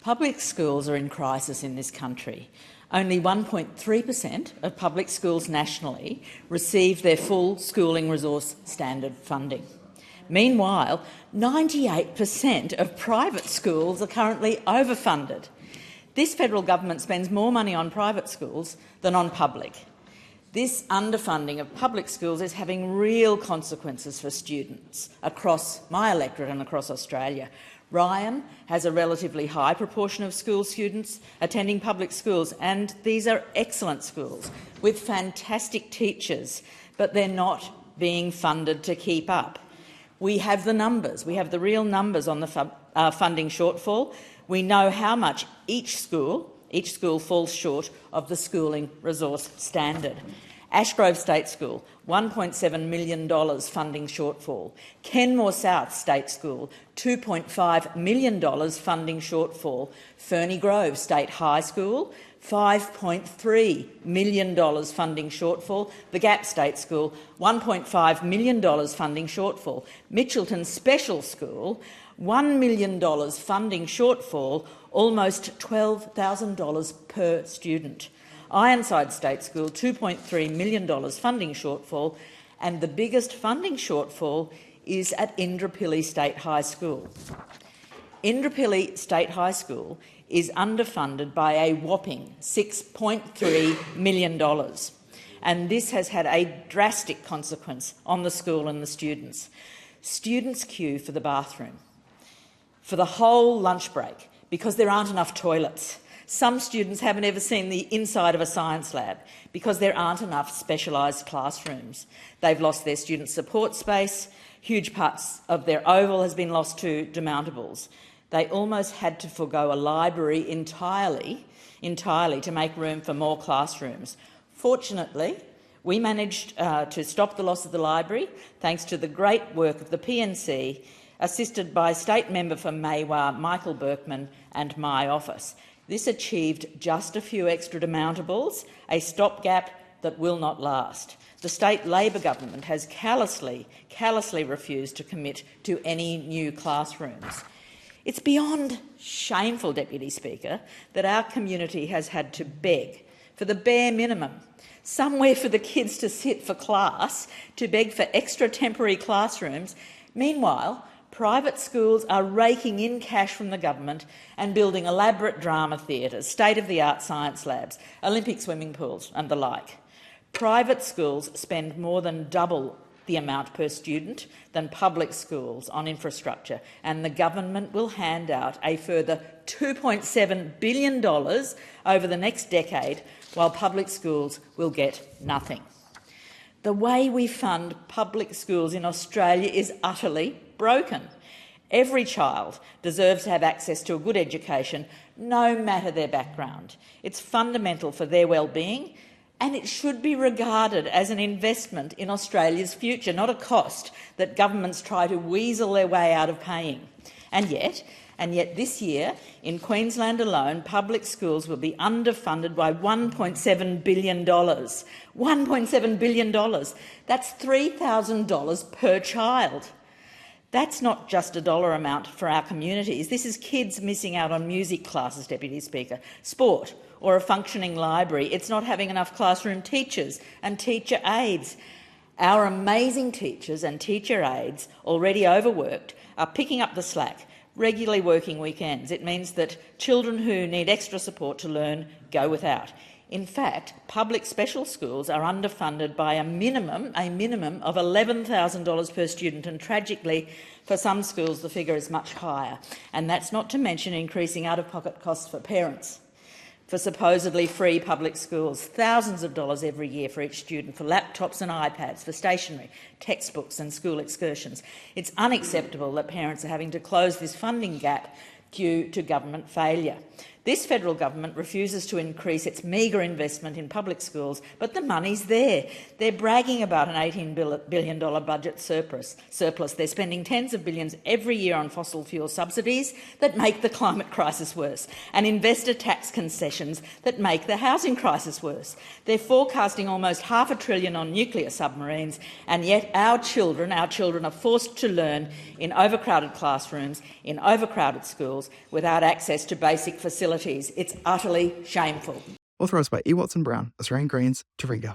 Public schools are in crisis in this country. Only 1.3% of public schools nationally receive their full schooling resource standard funding. Meanwhile, 98% of private schools are currently overfunded. This federal government spends more money on private schools than on public. This underfunding of public schools is having real consequences for students across my electorate and across Australia. Ryan has a relatively high proportion of school students attending public schools, and these are excellent schools with fantastic teachers, but they're not being funded to keep up. We have the numbers. We have the real numbers on the funding shortfall. We know how much each school falls short of the schooling resource standard. Ashgrove State School, $1.7 million funding shortfall. Kenmore South State School, $2.5 million funding shortfall. Ferny Grove State High School, $5.3 million funding shortfall. The Gap State School, $1.5 million funding shortfall. Mitchelton Special School, $1 million funding shortfall, almost $12,000 per student. Ironside State School, $2.3 million funding shortfall, and the biggest funding shortfall is at Indooroopilly State High School. Indooroopilly State High School is underfunded by a whopping $6.3 million, and this has had a drastic consequence on the school and the students. Students queue for the bathroom for the whole lunch break because there aren't enough toilets. Some students haven't ever seen the inside of a science lab because there aren't enough specialised classrooms. They've lost their student support space. Huge parts of their oval has been lost to demountables. They almost had to forgo a library entirely to make room for more classrooms. Fortunately, we managed to stop the loss of the library thanks to the great work of the PNC, assisted by State Member for Maywa, Michael Berkman, and my office. This achieved just a few extra demountables, a stopgap that will not last. The state Labor government has callously refused to commit to any new classrooms. It's beyond shameful, Deputy Speaker, that our community has had to beg for the bare minimum, somewhere for the kids to sit for class, to beg for extra temporary classrooms. Meanwhile, private schools are raking in cash from the government and building elaborate drama theatres, state-of-the-art science labs, Olympic swimming pools and the like. Private schools spend more than double the amount per student than public schools on infrastructure, and the government will hand out a further $2.7 billion over the next decade, while public schools will get nothing. The way we fund public schools in Australia is utterly broken. Every child deserves to have access to a good education, no matter their background. It's fundamental for their well-being, and it should be regarded as an investment in Australia's future, not a cost that governments try to weasel their way out of paying. And yet this year, in Queensland alone, public schools will be underfunded by $1.7 billion. $1.7 billion. That's $3,000 per child. That's not just a dollar amount for our communities. This is kids missing out on music classes, Deputy Speaker, sport or a functioning library. It's not having enough classroom teachers and teacher aides. Our amazing teachers and teacher aides, already overworked, are picking up the slack, regularly working weekends. It means that children who need extra support to learn go without. In fact, public special schools are underfunded by a minimum of $11,000 per student, and tragically, for some schools the figure is much higher. And that's not to mention increasing out-of-pocket costs for parents for supposedly free public schools, thousands of dollars every year for each student, for laptops and iPads, for stationery, textbooks and school excursions. It's unacceptable that parents are having to close this funding gap due to government failure. This federal government refuses to increase its meagre investment in public schools, but the money's there. They're bragging about an $18 billion budget surplus. They're spending tens of billions every year on fossil fuel subsidies that make the climate crisis worse, and investor tax concessions that make the housing crisis worse. They're forecasting almost $500 billion on nuclear submarines, and yet our children are forced to learn in overcrowded classrooms, in overcrowded schools, without access to basic facilities. It's utterly shameful. Authorised by E. Watson Brown, Australian Greens, Taringa.